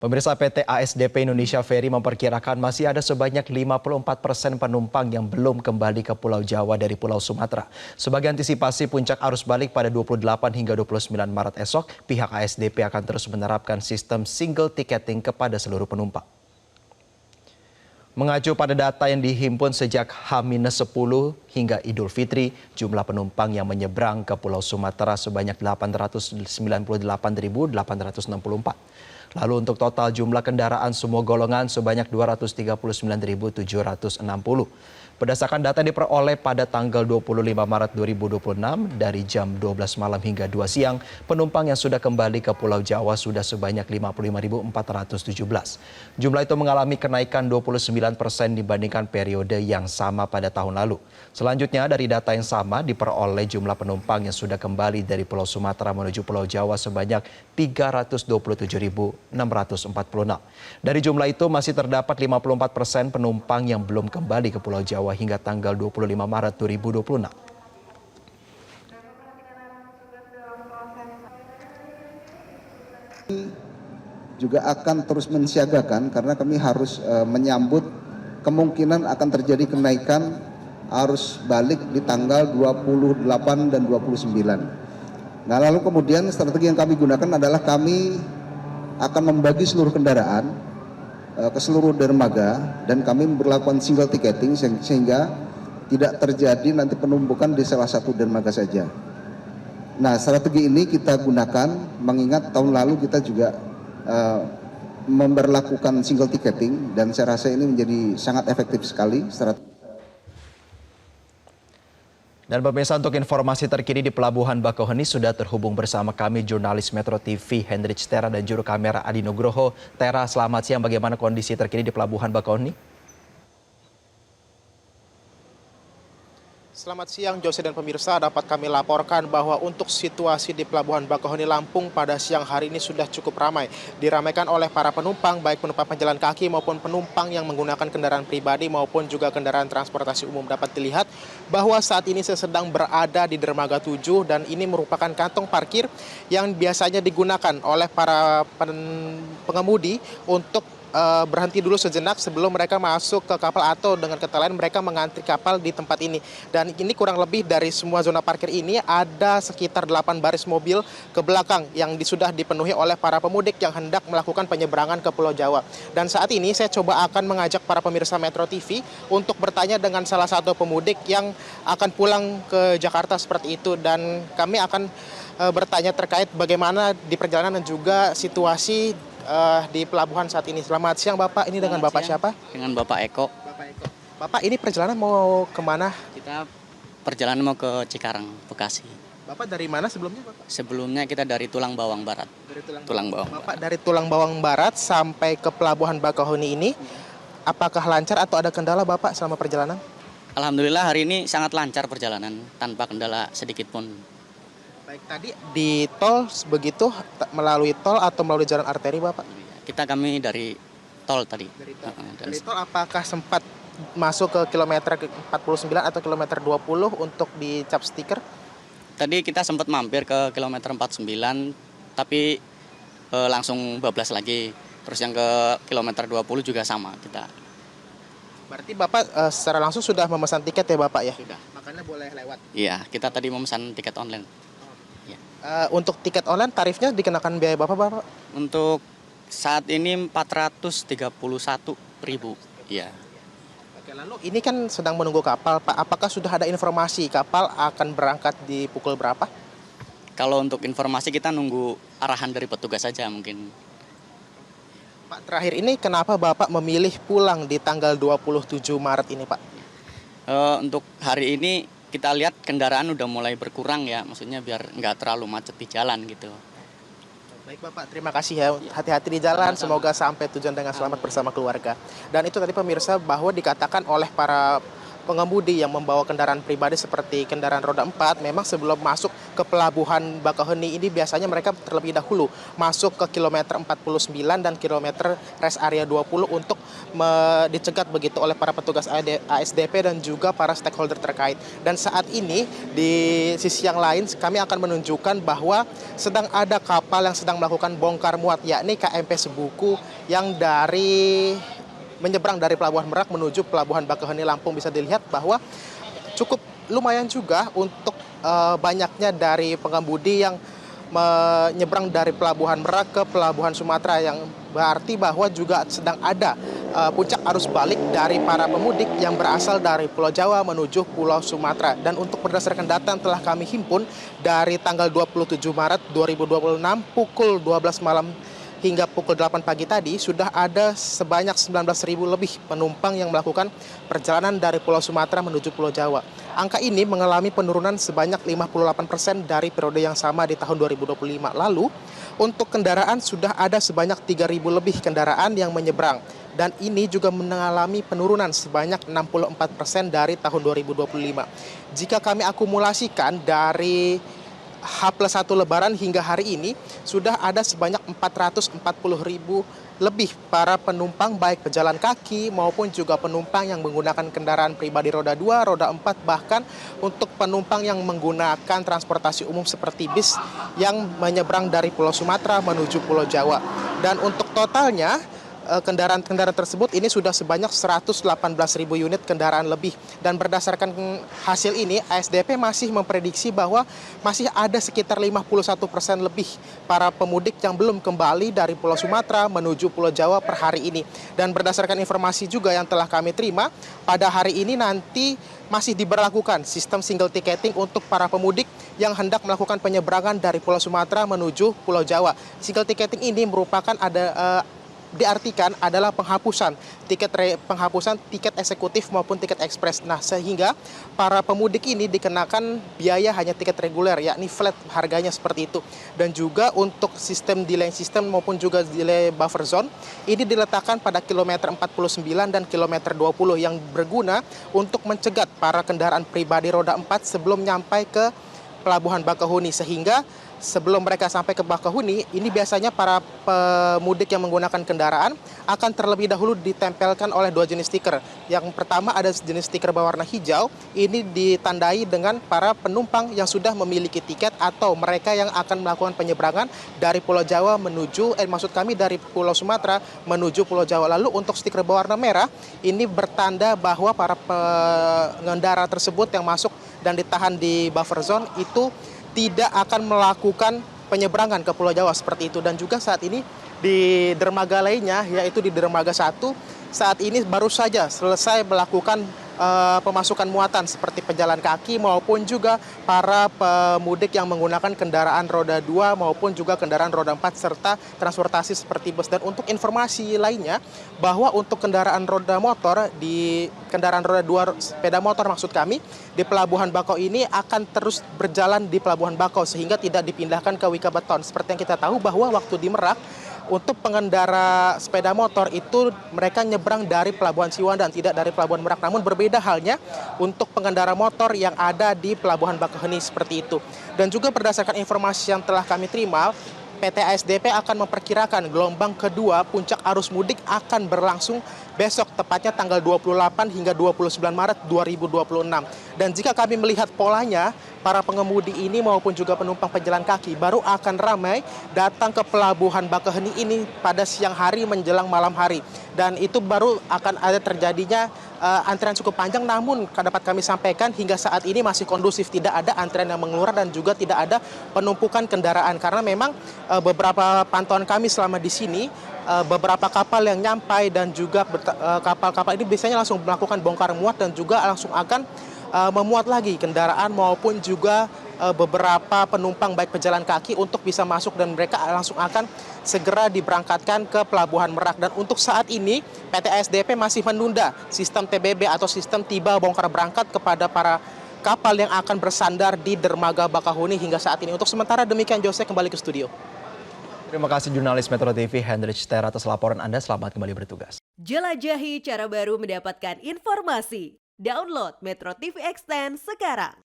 Pemirsa PT ASDP Indonesia Ferry memperkirakan masih ada sebanyak 54% penumpang yang belum kembali ke Pulau Jawa dari Pulau Sumatera. Sebagai antisipasi puncak arus balik pada 28 hingga 29 Maret esok, pihak ASDP akan terus menerapkan sistem single ticketing kepada seluruh penumpang. Mengacu pada data yang dihimpun sejak H-10 hingga Idul Fitri, jumlah penumpang yang menyeberang ke Pulau Sumatera sebanyak 898.864. Lalu untuk total jumlah kendaraan semua golongan sebanyak 239.760. Berdasarkan data diperoleh pada tanggal 25 Maret 2026 dari jam 12 malam hingga 2 siang, penumpang yang sudah kembali ke Pulau Jawa sudah sebanyak 55.417. Jumlah itu mengalami kenaikan 29% dibandingkan periode yang sama pada tahun lalu. Selanjutnya dari data yang sama diperoleh jumlah penumpang yang sudah kembali dari Pulau Sumatera menuju Pulau Jawa sebanyak 327.646. Dari jumlah itu masih terdapat 54% penumpang yang belum kembali ke Pulau Jawa hingga tanggal 25 Maret 2026. Juga akan terus mensiagakan karena kami harus menyambut kemungkinan akan terjadi kenaikan arus balik di tanggal 28 dan 29. Nah, lalu kemudian strategi yang kami gunakan adalah kami akan membagi seluruh kendaraan ke seluruh dermaga dan kami memperlakukan single ticketing sehingga tidak terjadi nanti penumpukan di salah satu dermaga saja. Nah, strategi ini kita gunakan mengingat tahun lalu kita juga memberlakukan single ticketing dan saya rasa ini menjadi sangat efektif sekali strategi. Dan pemirsa, untuk informasi terkini di Pelabuhan Bakauheni sudah terhubung bersama kami jurnalis Metro TV Hendrich Tera dan juru kamera Adi Nugroho. Tera, selamat siang. Bagaimana kondisi terkini di Pelabuhan Bakauheni? Selamat siang Jose dan pemirsa, dapat kami laporkan bahwa untuk situasi di Pelabuhan Bakauheni Lampung pada siang hari ini sudah cukup ramai. Diramaikan oleh para penumpang, baik penumpang pejalan kaki maupun penumpang yang menggunakan kendaraan pribadi maupun juga kendaraan transportasi umum. Dapat dilihat bahwa saat ini saya sedang berada di Dermaga 7 dan ini merupakan kantong parkir yang biasanya digunakan oleh para pengemudi untuk berhenti dulu sejenak sebelum mereka masuk ke kapal atau dengan kata lain mereka mengantri kapal di tempat ini. Dan ini kurang lebih dari semua zona parkir ini ada sekitar 8 baris mobil ke belakang yang sudah dipenuhi oleh para pemudik yang hendak melakukan penyeberangan ke Pulau Jawa. Dan saat ini saya coba akan mengajak para pemirsa Metro TV untuk bertanya dengan salah satu pemudik yang akan pulang ke Jakarta seperti itu, dan kami akan bertanya terkait bagaimana di perjalanan dan juga situasi di pelabuhan saat ini. Selamat siang Bapak, ini dengan Bapak siapa? Dengan Bapak Eko. Bapak, ini perjalanan mau kemana? Kita perjalanan mau ke Cikarang, Bekasi. Bapak dari mana sebelumnya Bapak? Sebelumnya kita dari Tulang Bawang Barat. Bapak dari Tulang Bawang Barat sampai ke Pelabuhan Bakauheni ini, apakah lancar atau ada kendala Bapak selama perjalanan? Alhamdulillah hari ini sangat lancar perjalanan, tanpa kendala sedikit pun. Baik, tadi di tol begitu melalui tol atau melalui jalan arteri Bapak? Kami dari tol tadi. Dari tol apakah sempat masuk ke kilometer 49 atau kilometer 20 untuk dicap stiker? Tadi kita sempat mampir ke kilometer 49, tapi langsung bablas lagi. Terus yang ke kilometer 20 juga sama kita. Berarti Bapak secara langsung sudah memesan tiket ya Bapak ya? Sudah. Makanya boleh lewat? Iya, kita tadi memesan tiket online. Untuk tiket online tarifnya dikenakan biaya Bapak? Untuk saat ini 431.000. Iya. Oke, lalu ini kan sedang menunggu kapal Pak. Apakah sudah ada informasi kapal akan berangkat di pukul berapa? Kalau untuk informasi kita nunggu arahan dari petugas saja mungkin. Pak, terakhir ini kenapa Bapak memilih pulang di tanggal 27 Maret ini Pak? Untuk hari ini kita lihat kendaraan udah mulai berkurang ya, maksudnya biar nggak terlalu macet di jalan gitu. Baik Bapak, terima kasih ya. Hati-hati di jalan, semoga sampai tujuan dengan selamat bersama keluarga. Dan itu tadi pemirsa bahwa dikatakan oleh para pengemudi yang membawa kendaraan pribadi seperti kendaraan roda 4, memang sebelum masuk ke ke pelabuhan Bakauheni ini biasanya mereka terlebih dahulu masuk ke kilometer 49 dan kilometer rest area 20 untuk dicegat begitu oleh para petugas ASDP dan juga para stakeholder terkait. Dan saat ini di sisi yang lain kami akan menunjukkan bahwa sedang ada kapal yang sedang melakukan bongkar muat, yakni KMP Sebuku yang menyeberang dari Pelabuhan Merak menuju Pelabuhan Bakauheni Lampung. Bisa dilihat bahwa cukup lumayan juga untuk banyaknya dari pengemudi yang menyeberang dari Pelabuhan Merak ke Pelabuhan Sumatera, yang berarti bahwa juga sedang ada puncak arus balik dari para pemudik yang berasal dari Pulau Jawa menuju Pulau Sumatera. Dan untuk berdasarkan data yang telah kami himpun dari tanggal 27 Maret 2026 pukul 12 malam hingga pukul 8 pagi tadi sudah ada sebanyak 19.000 lebih penumpang yang melakukan perjalanan dari Pulau Sumatera menuju Pulau Jawa. Angka ini mengalami penurunan sebanyak 58% dari periode yang sama di tahun 2025. Lalu, untuk kendaraan sudah ada sebanyak 3.000 lebih kendaraan yang menyeberang. Dan ini juga mengalami penurunan sebanyak 64% dari tahun 2025. Jika kami akumulasikan dari H+1 Lebaran hingga hari ini sudah ada sebanyak 440.000 lebih para penumpang baik pejalan kaki maupun juga penumpang yang menggunakan kendaraan pribadi roda 2, roda 4, bahkan untuk penumpang yang menggunakan transportasi umum seperti bis yang menyeberang dari Pulau Sumatera menuju Pulau Jawa. Dan untuk totalnya kendaraan-kendaraan tersebut ini sudah sebanyak 118.000 unit kendaraan lebih. Dan berdasarkan hasil ini, ASDP masih memprediksi bahwa masih ada sekitar 51% lebih para pemudik yang belum kembali dari Pulau Sumatera menuju Pulau Jawa per hari ini. Dan berdasarkan informasi juga yang telah kami terima, pada hari ini nanti masih diberlakukan sistem single ticketing untuk para pemudik yang hendak melakukan penyeberangan dari Pulau Sumatera menuju Pulau Jawa. Single ticketing ini merupakan diartikan adalah penghapusan tiket eksekutif maupun tiket ekspres. Nah, sehingga para pemudik ini dikenakan biaya hanya tiket reguler, yakni flat harganya seperti itu. Dan juga untuk sistem delay system maupun juga delay buffer zone ini diletakkan pada kilometer 49 dan kilometer 20 yang berguna untuk mencegat para kendaraan pribadi roda 4 sebelum nyampai ke Pelabuhan Bakauheni, sehingga sebelum mereka sampai ke Bakauheni, ini biasanya para pemudik yang menggunakan kendaraan akan terlebih dahulu ditempelkan oleh 2 jenis stiker. Yang pertama ada jenis stiker berwarna hijau, ini ditandai dengan para penumpang yang sudah memiliki tiket atau mereka yang akan melakukan penyeberangan dari Pulau Jawa dari Pulau Sumatera menuju Pulau Jawa. Lalu untuk stiker berwarna merah, ini bertanda bahwa para pengendara tersebut yang masuk dan ditahan di buffer zone itu tidak akan melakukan penyeberangan ke Pulau Jawa seperti itu. Dan juga saat ini di dermaga lainnya, yaitu di dermaga 1, saat ini baru saja selesai melakukan pemasukan muatan seperti pejalan kaki maupun juga para pemudik yang menggunakan kendaraan roda 2 maupun juga kendaraan roda 4 serta transportasi seperti bus. Dan untuk informasi lainnya, bahwa untuk kendaraan roda motor, di kendaraan roda 2 sepeda motor maksud kami, di Pelabuhan Bakau ini akan terus berjalan di Pelabuhan Bakau sehingga tidak dipindahkan ke Wika Beton. Seperti yang kita tahu bahwa waktu di Merak, untuk pengendara sepeda motor itu mereka nyebrang dari Pelabuhan Ciwandan, tidak dari Pelabuhan Merak. Namun berbeda halnya untuk pengendara motor yang ada di Pelabuhan Bakauheni seperti itu. Dan juga berdasarkan informasi yang telah kami terima, PT ASDP akan memperkirakan gelombang kedua puncak arus mudik akan berlangsung besok, tepatnya tanggal 28 hingga 29 Maret 2026. Dan jika kami melihat polanya, para pengemudi ini maupun juga penumpang pejalan kaki baru akan ramai datang ke Pelabuhan Bakauheni ini pada siang hari menjelang malam hari. Dan itu baru akan ada terjadinya antrian cukup panjang, namun dapat kami sampaikan hingga saat ini masih kondusif, tidak ada antrian yang mengeluar dan juga tidak ada penumpukan kendaraan. Karena memang beberapa pantauan kami selama di sini, beberapa kapal yang nyampai dan juga kapal-kapal ini biasanya langsung melakukan bongkar muat dan juga langsung akan memuat lagi kendaraan maupun juga beberapa penumpang baik pejalan kaki untuk bisa masuk, dan mereka langsung akan segera diberangkatkan ke Pelabuhan Merak. Dan untuk saat ini PT ASDP masih menunda sistem TBB atau sistem tiba bongkar berangkat kepada para kapal yang akan bersandar di dermaga Bakauheni hingga saat ini. Untuk sementara demikian, Jose, kembali ke studio. Terima kasih jurnalis Metro TV Hendrich Ter atas laporan Anda. Selamat kembali bertugas. Jelajahi cara baru mendapatkan informasi. Download Metro TV Extend sekarang.